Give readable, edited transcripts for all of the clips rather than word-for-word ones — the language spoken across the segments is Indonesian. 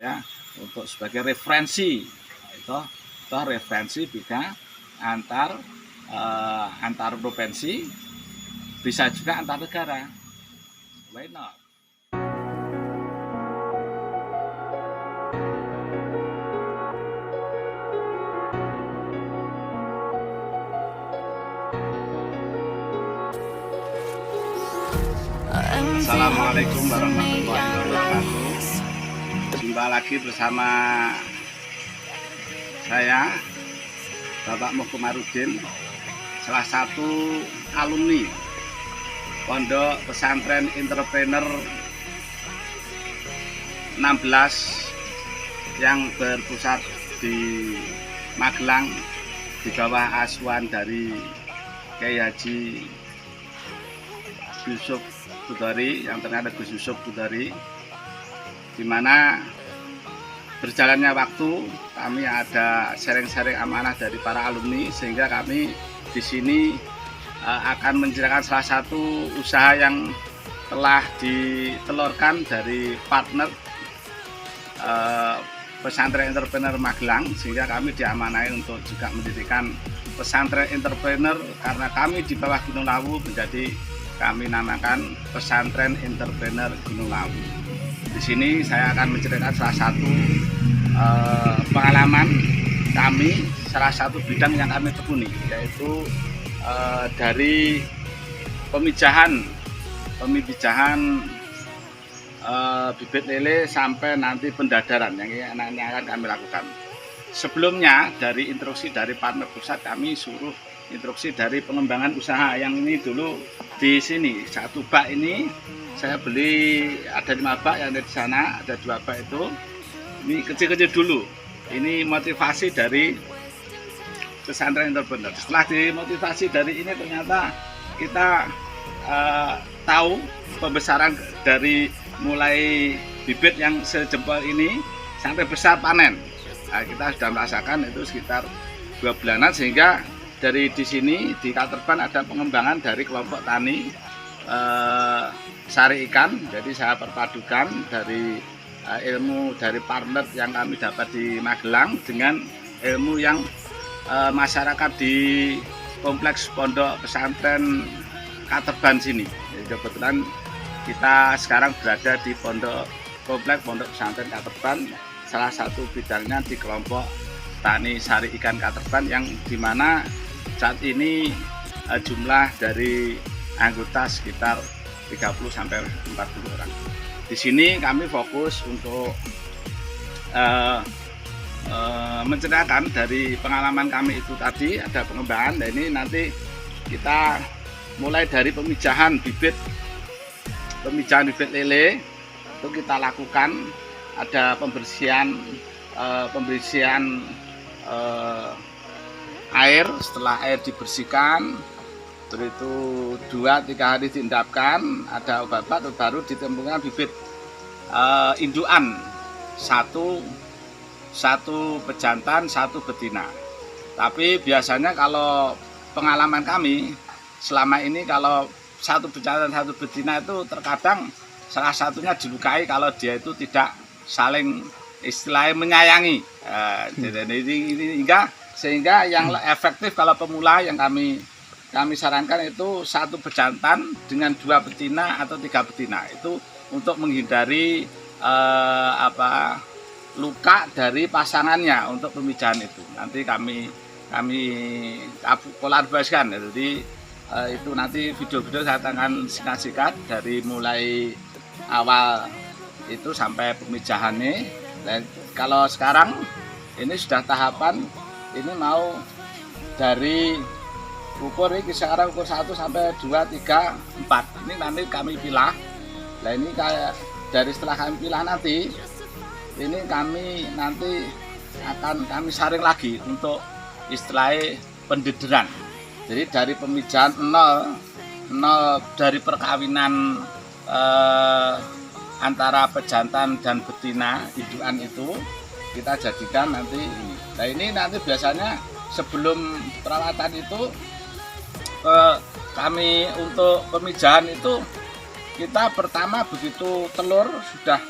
ya, untuk sebagai referensi itu referensi juga antar provinsi, bisa juga antar negara. Why not? Assalamualaikum warahmatullahi wabarakatuh. Jumpa lagi bersama saya, Bapak Mukomarudin, salah satu alumni Pondok Pesantren Entrepreneur 16 yang berpusat di Magelang, di bawah asuhan dari Kiai Haji Yusuf Budori, yang ternyata Gus Yusuf Budori, di mana berjalannya waktu kami ada sharing-sharing amanah dari para alumni, sehingga kami di sini akan menceritakan salah satu usaha yang telah ditelurkan dari partner pesantren entrepreneur Magelang, sehingga kami diamanai untuk juga mendirikan pesantren entrepreneur, karena kami di bawah Gunung Lawu menjadi kami namakan Pesantren Entrepreneur Gunung Lawu. Di sini saya akan menceritakan salah satu pengalaman kami, salah satu bidang yang kami tekuni, yaitu dari pemijahan bibit lele sampai nanti pendadaran yang akan kami lakukan. Sebelumnya, dari instruksi dari partner pusat, kami suruh instruksi dari pengembangan usaha. Yang ini dulu di sini satu bak ini saya beli, ada 5 bak yang ada di sana, ada 2 bak itu. Ini kecil-kecil dulu. Ini motivasi dari pesantren entrepreneur. Setelah dimotivasi dari ini, ternyata kita tahu pembesaran dari mulai bibit yang sejempol ini sampai besar panen. Nah, kita sudah merasakan itu sekitar 2 bulanan, sehingga dari di sini di Katerban ada pengembangan dari kelompok tani sari ikan. Jadi saya perpadukan dari ilmu dari partner yang kami dapat di Magelang dengan ilmu yang masyarakat di kompleks Pondok Pesantren Katerban sini. Jadi kebetulan kita sekarang berada di kompleks Pondok Pesantren Katerban, salah satu bidangnya di kelompok tani sari ikan Katerban, yang dimana saat ini jumlah dari anggota sekitar 30-40 orang. Di sini kami fokus untuk menceritakan dari pengalaman kami itu tadi, ada pengembangan. Dan ini nanti kita mulai dari pemijahan bibit lele itu kita lakukan, ada pembersihan air. Setelah air dibersihkan, terus itu 2-3 hari diendapkan, ada obat baru ditemukan bibit indukan, satu pejantan, 1 betina. Tapi biasanya kalau pengalaman kami selama ini, kalau 1 pejantan 1 betina itu terkadang salah satunya dilukai kalau dia itu tidak saling istilahnya menyayangi. Ini sehingga yang efektif kalau pemula yang kami sarankan itu 1 bejantan dengan 2 betina atau 3 betina, itu untuk menghindari luka dari pasangannya untuk pemijahan itu. Nanti kami kolaborasikan. Jadi itu nanti video-video saya akan singkat dari mulai awal itu sampai pemijahannya. Dan kalau sekarang ini sudah tahapan, ini mau dari ukur ini sekarang ukur 1 sampai 2, 3, 4. Ini nanti kami pilah. Nah ini kayak dari setelah kami pilah nanti, ini kami nanti akan kami saring lagi untuk istilahnya pendederan. Jadi dari pemijahan nol dari perkawinan antara pejantan dan betina indukan itu kita jadikan nanti ini. Nah ini nanti biasanya sebelum perawatan itu kami untuk pemijahan itu kita pertama begitu telur sudah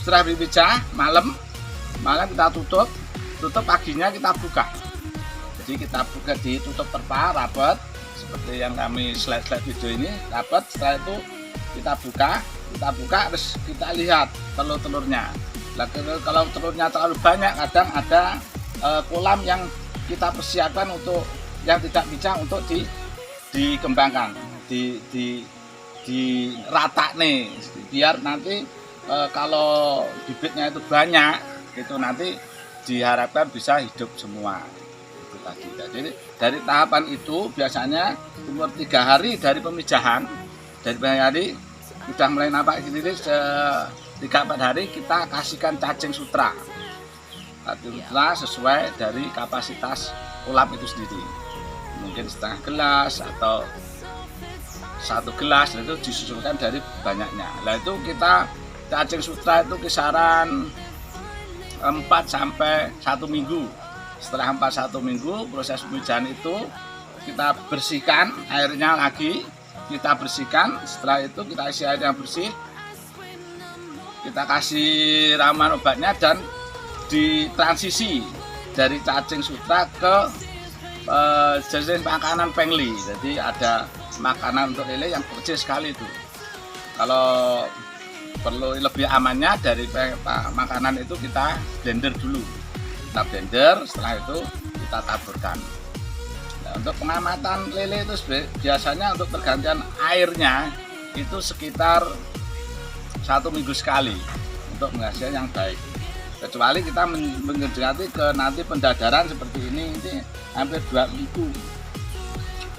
setelah dipijah malam kita tutup paginya kita buka. Jadi kita buka, ditutup terpal rapat seperti yang kami slide video ini rapat. Setelah itu kita buka terus kita lihat telur-telurnya. Nah, kalau telurnya terlalu banyak kadang ada kolam yang kita persiapkan untuk yang tidak bisa untuk dikembangkan, di rata nih biar nanti kalau bibitnya itu banyak itu nanti diharapkan bisa hidup semua itu tadi. Jadi dari tahapan itu biasanya umur 3 hari dari pemijahan, dari hari sudah mulai nampak sendiri 3-4 hari kita kasihkan cacing sutra sesuai dari kapasitas kolam itu sendiri, mungkin setengah gelas atau 1 gelas, itu disusulkan dari banyaknya. Nah itu kita cacing sutra itu kisaran 4 sampai 1 minggu. Setelah 1 minggu proses pemijahan itu kita bersihkan airnya lagi, kita bersihkan. Setelah itu kita isi air yang bersih, kita kasih ramuan obatnya dan ditransisi dari cacing sutra ke jenis makanan pengli. Jadi ada makanan untuk lele yang kecil sekali itu. Kalau perlu lebih amannya dari makanan itu kita blender dulu. Kita blender, setelah itu kita taburkan. Nah, untuk pengamatan lele itu biasanya untuk pergantian airnya itu sekitar 1 minggu sekali untuk menghasilkan yang baik. Kecuali kita mendekati ke nanti pendadaran seperti ini hampir 2 minggu.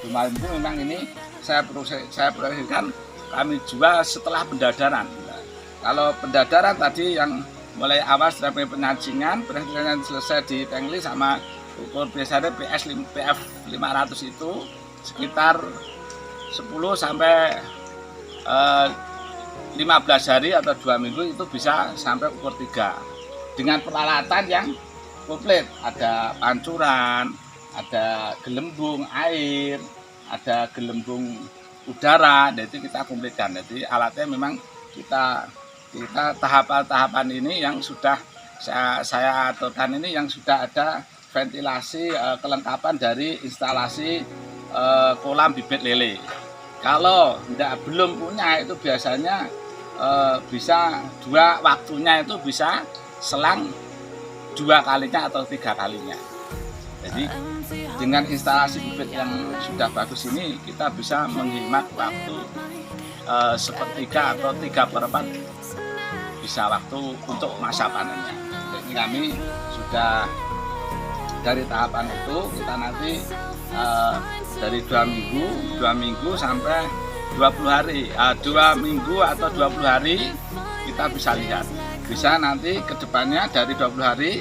2 minggu memang ini saya proyeksikan kami jual setelah pendadaran. Nah, kalau pendadaran tadi yang mulai awal setelah penyacingan selesai di pengli sama ukur biasanya PF 500 itu sekitar 10 sampai 15 hari atau 2 minggu itu bisa sampai ukur 3 dengan peralatan yang komplit. Ada pancuran, ada gelembung air, ada gelembung udara. Jadi kita komplitkan. Jadi alatnya memang kita tahapan-tahapan ini yang sudah saya aturkan ini yang sudah ada ventilasi kelengkapan dari instalasi kolam bibit lele. Kalau belum punya itu biasanya bisa waktunya itu bisa selang 2 kalinya atau 3 kalinya. Jadi dengan instalasi bibit yang sudah bagus ini kita bisa menghemat waktu sepertiga atau 3/4 bisa waktu untuk masa panennya. Jadi kami sudah dari tahapan itu kita nanti dari 2 minggu sampai 20 hari, 2 minggu atau 20 hari kita bisa lihat. Bisa nanti ke depannya dari 20 hari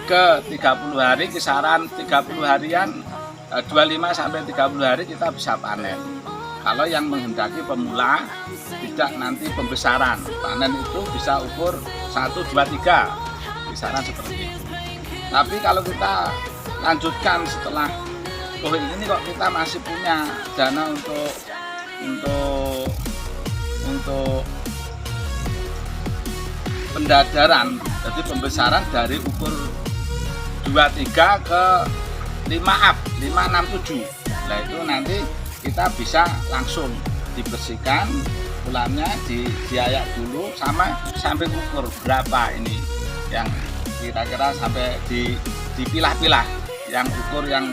ke 30 hari, kisaran 30 harian, 25 sampai 30 hari kita bisa panen. Kalau yang menghendaki pemula tidak nanti pembesaran, panen itu bisa ukur 1, 2, 3, kisaran seperti itu. Tapi kalau kita lanjutkan setelah COVID ini kok kita masih punya dana untuk pendadaran, jadi pembesaran dari ukur 23 ke 5 up, 5, 6, 7. Nah itu nanti kita bisa langsung dibersihkan kolamnya, diayak dulu sampai ukur berapa ini yang kira-kira sampai dipilah-pilah yang ukur yang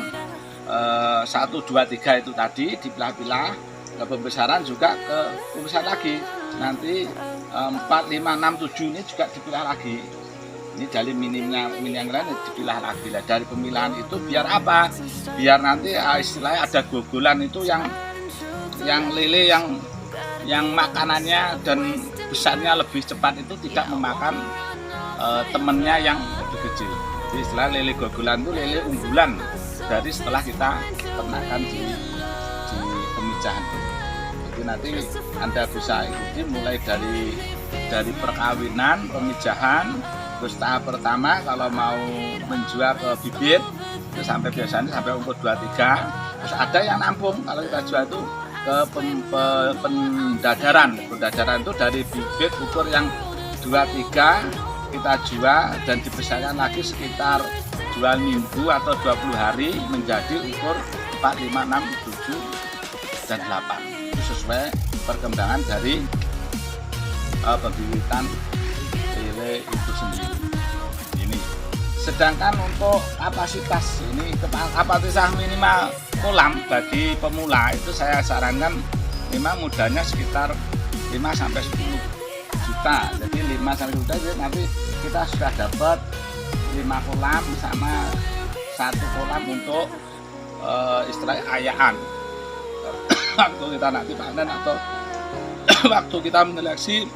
1, 2, 3 itu tadi dipilah-pilah. Ke pembesaran juga ke pembesaran lagi, nanti 4, 5, 6, 7 ini juga dipilah lagi. Ini dari minim yang lain dipilah lagi. Dari pemilahan itu biar apa? Biar nanti istilahnya ada gogolan itu yang lele yang makanannya dan besarnya lebih cepat itu tidak memakan temennya yang lebih kecil. Jadi istilah lele gogolan itu lele unggulan dari setelah kita ternakan di pemijahan. Jadi nanti Anda bisa ikuti mulai dari perkawinan, pemijahan, terus tahap pertama kalau mau menjual ke bibit itu biasanya sampai umur 23. Terus ada yang nampung kalau kita jual itu ke pendadaran. Pendadaran itu dari bibit ukur yang 2-3 kita jual dan dibesarkan lagi sekitar 2 minggu atau 20 hari menjadi ukur 4, 5, 6, 7, dan 8. Itu sesuai perkembangan dari pembibitan lele itu sendiri. Ini. Sedangkan untuk kapasitas ini kapasitas minimal kolam bagi pemula itu saya sarankan memang modalnya sekitar 5-10 juta. Jadi 5-10 juta jadi nanti kita sudah dapat 5 kolam sama 1 kolam untuk istilahnya ayaan. Waktu kita nanti panen atau waktu kita menyeleksi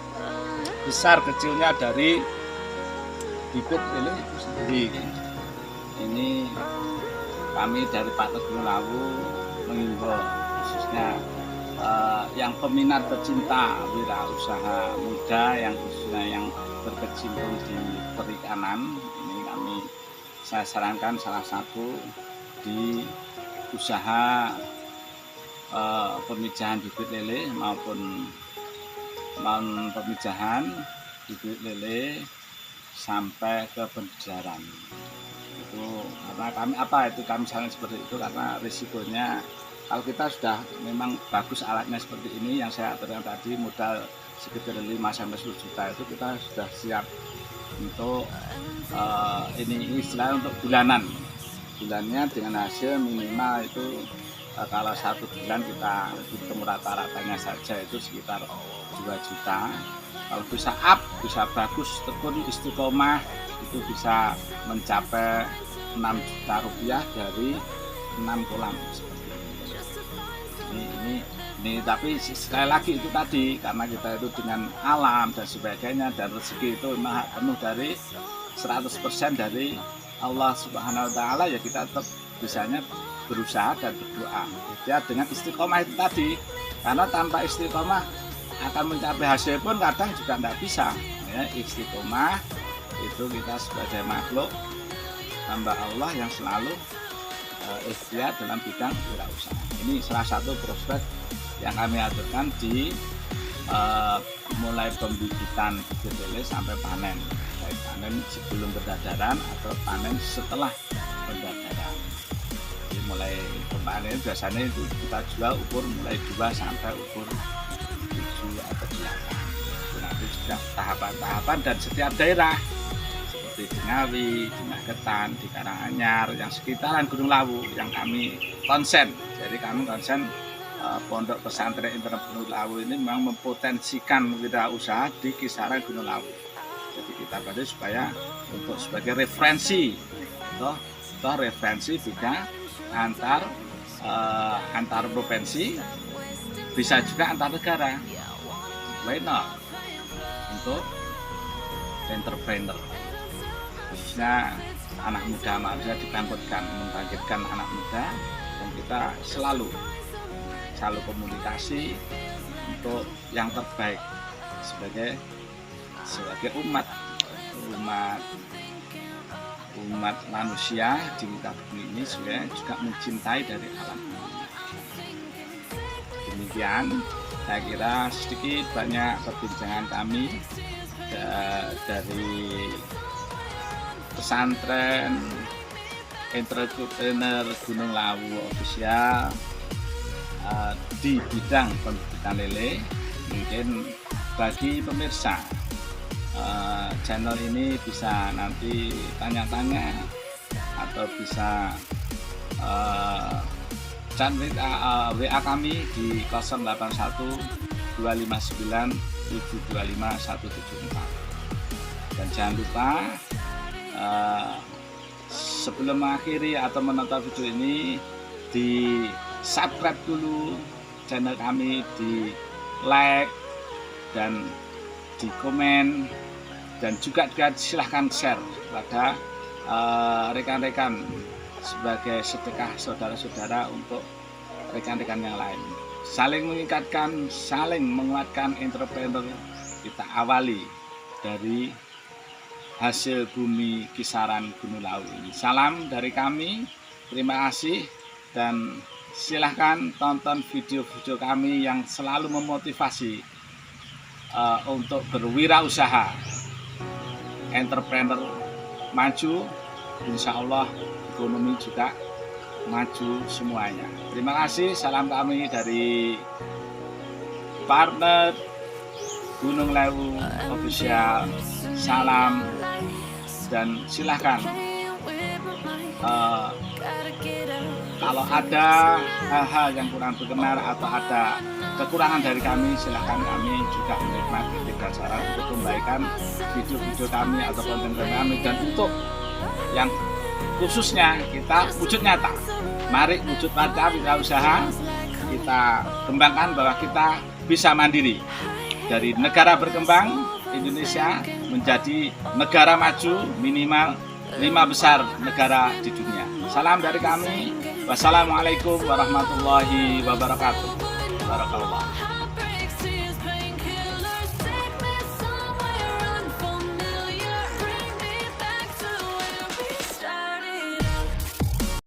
besar kecilnya dari bibit lele itu sendiri. Ini kami dari Pak Teguh Lawu mengimbau khususnya yang peminat pecinta wirausaha muda yang khususnya yang berkecimpung di perikanan, ini saya sarankan salah satu di usaha pemijahan bibit lele maupun pemijahan bibit lele sampai ke penjajaran. Itu karena kami saran seperti itu karena risikonya kalau kita sudah memang bagus alatnya seperti ini yang saya aturkan tadi modal sekitar 5-10 juta itu kita sudah siap untuk ini istilah untuk bulannya dengan hasil minimal itu kalau 1 bulan kita hitung rata-ratanya saja itu sekitar 2 juta. Kalau bisa bisa bagus tekun istiqomah itu bisa mencapai 6 juta rupiah dari 6 kolam seperti ini. Tapi sekali lagi itu tadi karena kita itu dengan alam dan sebagainya dan rezeki itu memang penuh dari 100% dari Allah Subhanahu wa Ta'ala, ya kita tetap bisanya berusaha dan berdoa ya dengan istiqomah itu tadi, karena tanpa istiqomah akan mencapai hasil pun kadang juga tidak bisa ya. Istiqomah itu kita sebagai makhluk hamba Allah yang selalu ikhtiar dalam bidang wirausaha. Ini salah satu prospek yang kami aturkan di mulai pembibitan bibit lele sampai panen, baik panen sebelum pendadaran atau panen setelah pendadaran. Jadi mulai panen biasanya itu kita jual ukur mulai 2 sampai ukur 7 atau 8. Itu nanti sudah tahapan-tahapan dan setiap daerah seperti di Ngawi, di Magetan, di Karanganyar, yang sekitaran Gunung Lawu yang kami konsen. Jadi kami konsen Pondok Pesantren Internet Gunung Lawu ini memang mempotensikan wirausaha di kisaran Gunung Lawu. Jadi kita pada supaya untuk sebagai referensi, referensi bidang antar provinsi, bisa juga antar negara. Why not? Untuk entrepreneur, khususnya anak muda, maksudnya membangkitkan anak muda, dan kita selalu komunikasi untuk yang terbaik sebagai umat manusia di muka bumi ini juga mencintai dari alam. Demikian saya kira sedikit banyak perbincangan kami dari pesantren Entrepreneur Gunung Lawu Official di bidang pembibitan lele. Mungkin bagi pemirsa channel ini bisa nanti tanya-tanya atau bisa chat WA kami di 081 259 725 174. Dan jangan lupa sebelum mengakhiri atau menonton video ini di subscribe dulu channel kami, di like dan di komen, dan juga silahkan share kepada rekan-rekan sebagai sedekah saudara-saudara untuk rekan-rekan yang lain. Saling mengingatkan, saling menguatkan entrepreneur. Kita awali dari hasil bumi kisaran Gunung Lawu ini. Salam dari kami, terima kasih, dan silahkan tonton video-video kami yang selalu memotivasi untuk berwirausaha. entrepreneur maju, insya Allah ekonomi juga maju semuanya. Terima kasih, salam kami dari partner Gunung Lewu Official. Salam dan silahkan kalau ada hal-hal yang kurang berkenan atau ada kekurangan dari kami, silahkan, kami juga menikmati kritik dan saran untuk kebaikan video-video kami atau konten kami. Dan untuk yang khususnya kita wujud nyata, mari wujud nyata wirausaha kita kembangkan bahwa kita bisa mandiri dari negara berkembang Indonesia menjadi negara maju, minimal 5 besar negara di dunia. Salam dari kami. Wassalamualaikum warahmatullahi wabarakatuh. Barakallah.